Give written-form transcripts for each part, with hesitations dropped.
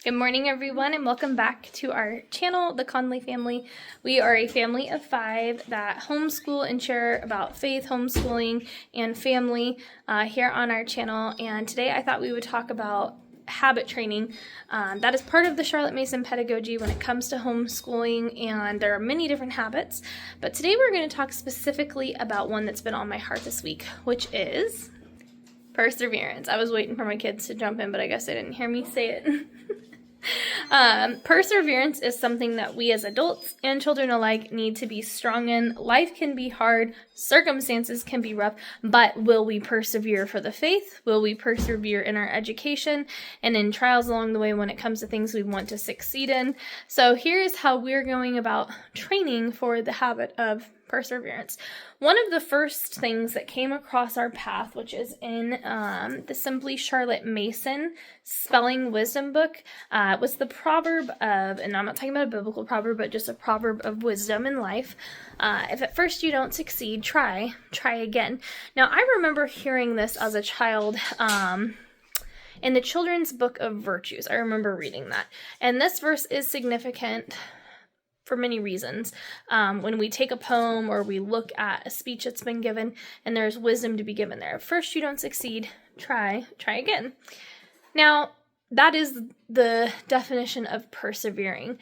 Good morning, everyone, and welcome back to our channel, the Conley family. We are a family of 5 that homeschool and share about faith, homeschooling, and family here on our channel. And today I thought we would talk about habit training. That is part of the Charlotte Mason pedagogy when it comes to homeschooling, and there are many different habits. But today we're going to talk specifically about one that's been on my heart this week, which is perseverance. I was waiting for my kids to jump in, but I guess they didn't hear me say it. Perseverance is something that we as adults and children alike need to be strong in. Life can be hard, circumstances can be rough, but will we persevere for the faith? Will we persevere in our education and in trials along the way when it comes to things we want to succeed in? So here's how we're going about training for the habit of perseverance. One of the first things that came across our path, which is in the Simply Charlotte Mason Spelling Wisdom book, was the proverb of, and I'm not talking about a biblical proverb, but just a proverb of wisdom in life. If at first you don't succeed, try again. Now, I remember hearing this as a child in the children's book of virtues. I remember reading that. And this verse is significant for many reasons. When we take a poem or we look at a speech that's been given and there's wisdom to be given there. If first you don't succeed, try again. Now, that is the definition of persevering.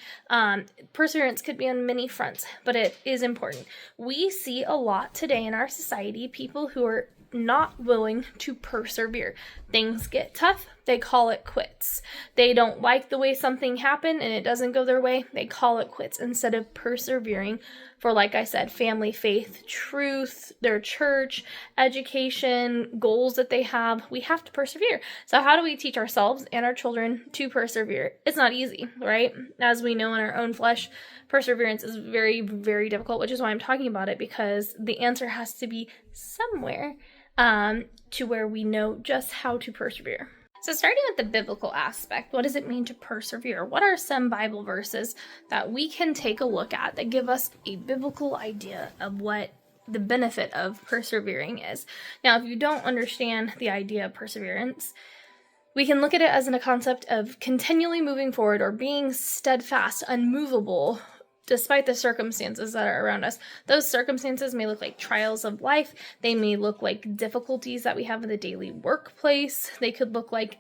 Perseverance could be on many fronts, but it is important. We see a lot today in our society, people who are not willing to persevere. Things get tough, they call it quits. They don't like the way something happened and it doesn't go their way, they call it quits instead of persevering for, like I said, family, faith, truth, their church, education, goals that they have. We have to persevere. So how do we teach ourselves and our children to persevere? It's not easy, right? As we know in our own flesh, perseverance is very, very difficult, which is why I'm talking about it, because the answer has to be somewhere to where we know just how to persevere. So starting with the biblical aspect, what does it mean to persevere? What are some Bible verses that we can take a look at that give us a biblical idea of what the benefit of persevering is? Now, if you don't understand the idea of perseverance, we can look at it as in a concept of continually moving forward or being steadfast, unmovable, despite the circumstances that are around us. Those circumstances may look like trials of life. They may look like difficulties that we have in the daily workplace. They could look like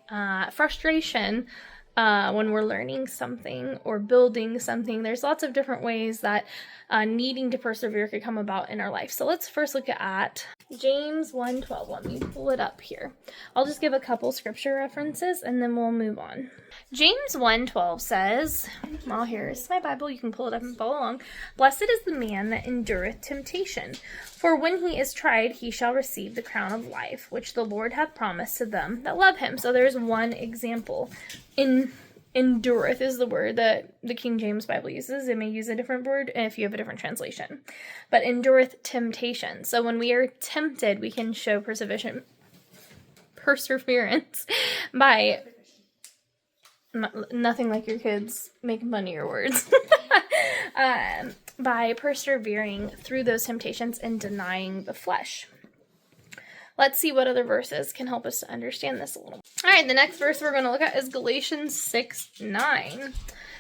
frustration when we're learning something or building something. There's lots of different ways that needing to persevere could come about in our life. So let's first look at James 1:12. Let me pull it up here. I'll just give a couple scripture references and then we'll move on. James 1:12 says, well, here's my Bible. You can pull it up and follow along. Blessed is the man that endureth temptation, for when he is tried, he shall receive the crown of life, which the Lord hath promised to them that love him. So there's one example. Endureth is the word that the King James Bible uses. It may use a different word if you have a different translation. But endureth temptation. So when we are tempted, we can show perseverance by nothing like your kids making fun of your words. By persevering through those temptations and denying the flesh. Let's see what other verses can help us to understand this a little. All right, the next verse we're going to look at is Galatians 6:9.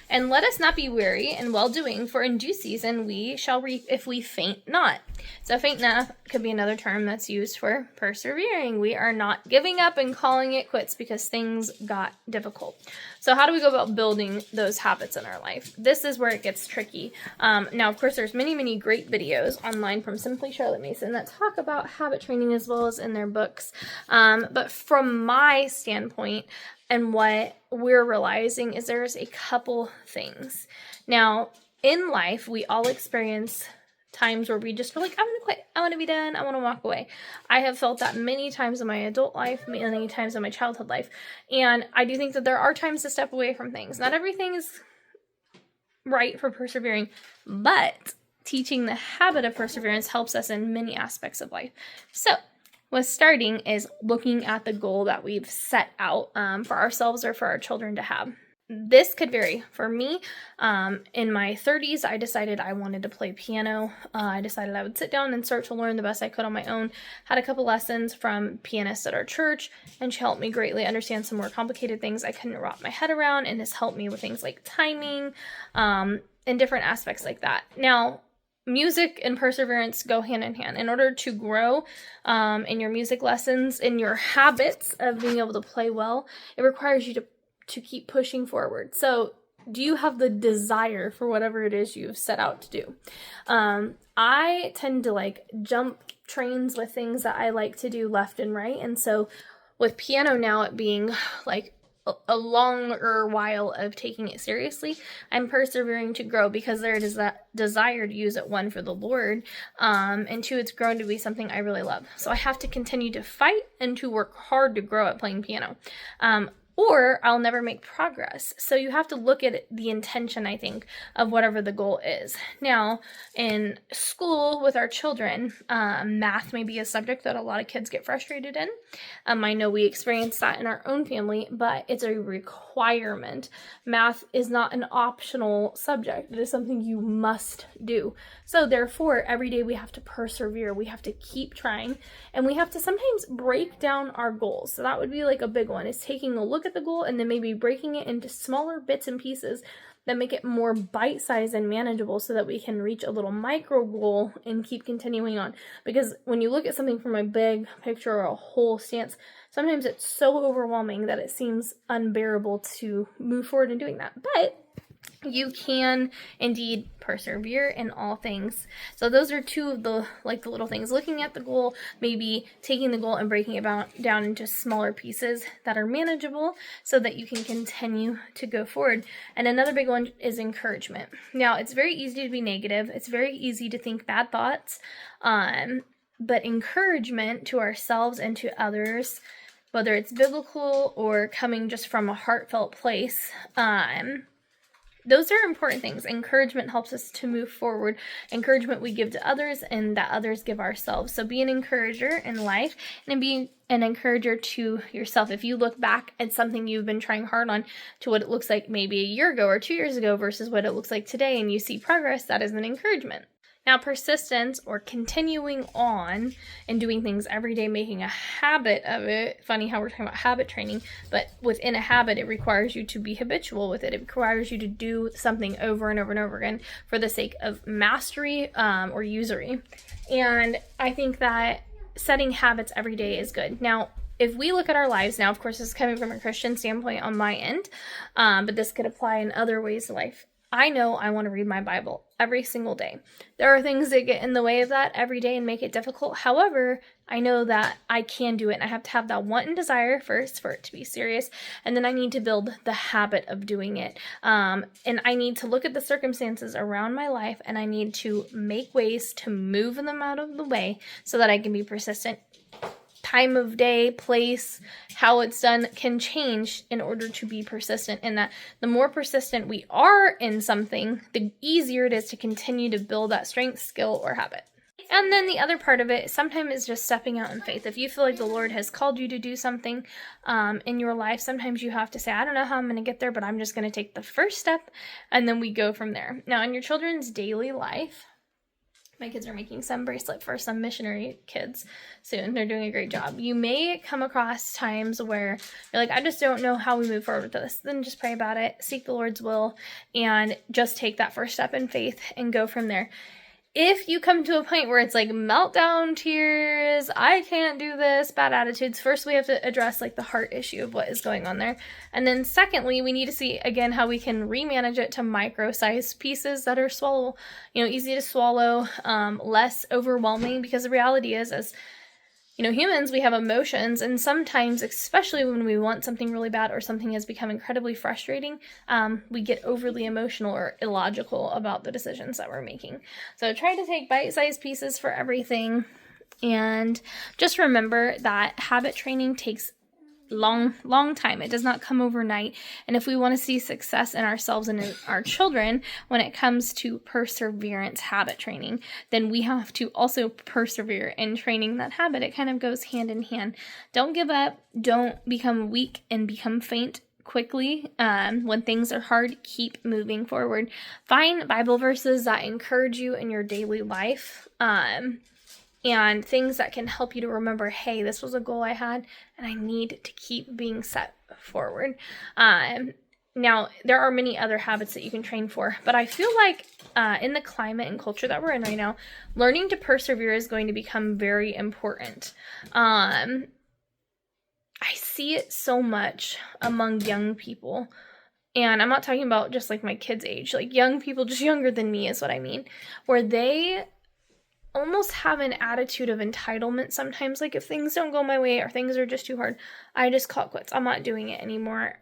And let us not be weary in well-doing, for in due season we shall reap if we faint not. So faint not could be another term that's used for persevering. We are not giving up and calling it quits because things got difficult. So how do we go about building those habits in our life? This is where it gets tricky. Now, of course, there's many great videos online from Simply Charlotte Mason that talk about habit training as well as in their books. But from my standpoint, and what we're realizing is there's a couple things. Now, in life, we all experience times where we just feel like, I want to quit. I want to be done. I want to walk away. I have felt that many times in my adult life, many times in my childhood life. And I do think that there are times to step away from things. Not everything is right for persevering, but teaching the habit of perseverance helps us in many aspects of life. So, what's starting is looking at the goal that we've set out for ourselves or for our children to have. this could vary. For me, in my 30s, I decided I wanted to play piano. I decided I would sit down and start to learn the best I could on my own. Had a couple lessons from pianists at our church, and she helped me greatly understand some more complicated things I couldn't wrap my head around, and this helped me with things like timing, and different aspects like that. Now, music and perseverance go hand in hand. In order to grow in your music lessons, in your habits of being able to play well, it requires you to keep pushing forward. So do you have the desire for whatever it is you've set out to do? I tend to like jump trains with things that I like to do left and right. And so with piano now, it being like a longer while of taking it seriously, I'm persevering to grow because there is that desire to use it, one, for the Lord, and two, it's grown to be something I really love. So I have to continue to fight and to work hard to grow at playing piano. Or I'll never make progress. So you have to look at the intention, I think, of whatever the goal is. Now, in school with our children, math may be a subject that a lot of kids get frustrated in. I know we experience that in our own family, but it's a requirement. Math is not an optional subject. It is something you must do. So therefore, every day we have to persevere. We have to keep trying, and we have to sometimes break down our goals. So that would be like a big one, is taking a look at the goal and then maybe breaking it into smaller bits and pieces that make it more bite-sized and manageable so that we can reach a little micro goal and keep continuing on. Because when you look at something from a big picture or a whole stance, sometimes it's so overwhelming that it seems unbearable to move forward in doing that. But you can indeed persevere in all things. So those are two of the little things. Looking at the goal, maybe taking the goal and breaking it down into smaller pieces that are manageable so that you can continue to go forward. And another big one is encouragement. Now, it's very easy to be negative. It's very easy to think bad thoughts. But encouragement to ourselves and to others, whether it's biblical or coming just from a heartfelt place, those are important things. Encouragement helps us to move forward. Encouragement we give to others and that others give ourselves. So be an encourager in life and be an encourager to yourself. If you look back at something you've been trying hard on to what it looks like maybe a year ago or 2 years ago versus what it looks like today, and you see progress, that is an encouragement. Now, persistence, or continuing on and doing things every day, making a habit of it. Funny how we're talking about habit training, but within a habit, it requires you to be habitual with it. It requires you to do something over and over and over again for the sake of mastery or usury. And I think that setting habits every day is good. Now, if we look at our lives now, of course, this is coming from a Christian standpoint on my end, but this could apply in other ways of life. I know I want to read my Bible every single day. There are things that get in the way of that every day and make it difficult. However, I know that I can do it, and I have to have that want and desire first for it to be serious, and then I need to build the habit of doing it. And I need to look at the circumstances around my life, and I need to make ways to move them out of the way so that I can be persistent. Time of day, place, how it's done can change in order to be persistent, and that the more persistent we are in something, the easier it is to continue to build that strength, skill, or habit. And then the other part of it sometimes is just stepping out in faith. If you feel like the Lord has called you to do something in your life, sometimes you have to say, I don't know how I'm going to get there, but I'm just going to take the first step, and then we go from there. Now, in your children's daily life, my kids are making some bracelet for some missionary kids soon. They're doing a great job. You may come across times where you're like, I just don't know how we move forward with this. Then just pray about it, seek the Lord's will, and just take that first step in faith and go from there. If you come to a point where it's like meltdown, tears, I can't do this, bad attitudes, first we have to address like the heart issue of what is going on there. And then secondly, we need to see again how we can remanage it to micro-sized pieces that are easy to swallow, less overwhelming, because the reality is, as humans, we have emotions, and sometimes, especially when we want something really bad or something has become incredibly frustrating, we get overly emotional or illogical about the decisions that we're making. So try to take bite-sized pieces for everything, and just remember that habit training takes long time. It does not come overnight. And if we want to see success in ourselves and in our children when it comes to perseverance habit training, then we have to also persevere in training that habit. It kind of goes hand in hand. Don't give up. Don't become weak and become faint. quickly. When things are hard, keep moving forward. Find Bible verses that encourage you in your daily life, and things that can help you to remember, hey, this was a goal I had, and I need to keep being set forward. Now, there are many other habits that you can train for, but I feel like in the climate and culture that we're in right now, learning to persevere is going to become very important. I see it so much among young people, and I'm not talking about just like my kids' age, like young people just younger than me is what I mean, where they almost have an attitude of entitlement sometimes. Like if things don't go my way or things are just too hard, I just call it quits. I'm not doing it anymore.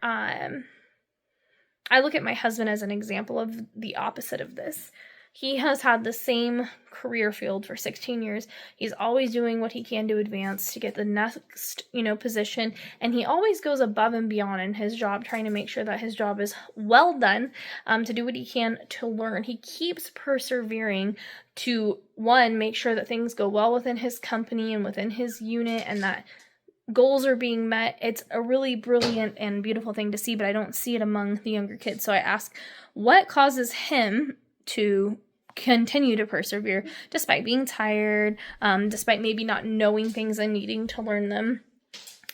I look at my husband as an example of the opposite of this. He has had the same career field for 16 years. He's always doing what he can to advance to get the next, position. And he always goes above and beyond in his job, trying to make sure that his job is well done, to do what he can to learn. He keeps persevering to, one, make sure that things go well within his company and within his unit and that goals are being met. It's a really brilliant and beautiful thing to see, but I don't see it among the younger kids. So I ask, what causes him to continue to persevere despite being tired, despite maybe not knowing things and needing to learn them?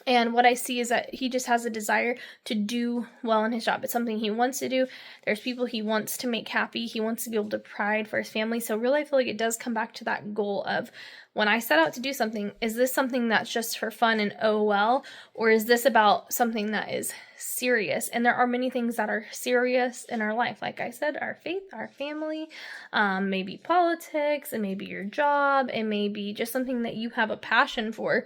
And what I see is that he just has a desire to do well in his job. It's something he wants to do. There's people he wants to make happy. He wants to be able to provide for his family. So really, I feel like it does come back to that goal of, when I set out to do something, is this something that's just for fun and oh well, or is this about something that is serious? And there are many things that are serious in our life. Like I said, our faith, our family, maybe politics, and maybe your job, and maybe just something that you have a passion for.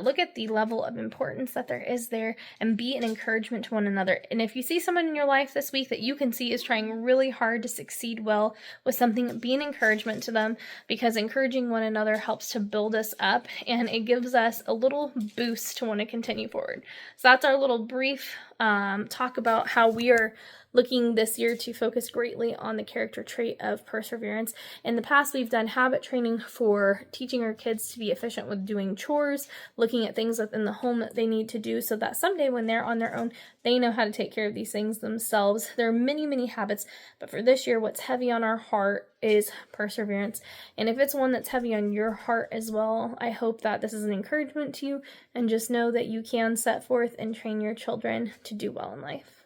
Look at the level of importance that there is there and be an encouragement to one another. And if you see someone in your life this week that you can see is trying really hard to succeed well with something, be an encouragement to them, because encouraging one another helps to build us up and it gives us a little boost to want to continue forward. So that's our little brief talk about how we are looking this year to focus greatly on the character trait of perseverance. In the past, we've done habit training for teaching our kids to be efficient with doing chores, looking at things within the home that they need to do so that someday when they're on their own, they know how to take care of these things themselves. There are many, many habits, but for this year, what's heavy on our heart is perseverance. And if it's one that's heavy on your heart as well, I hope that this is an encouragement to you, and just know that you can set forth and train your children to do well in life.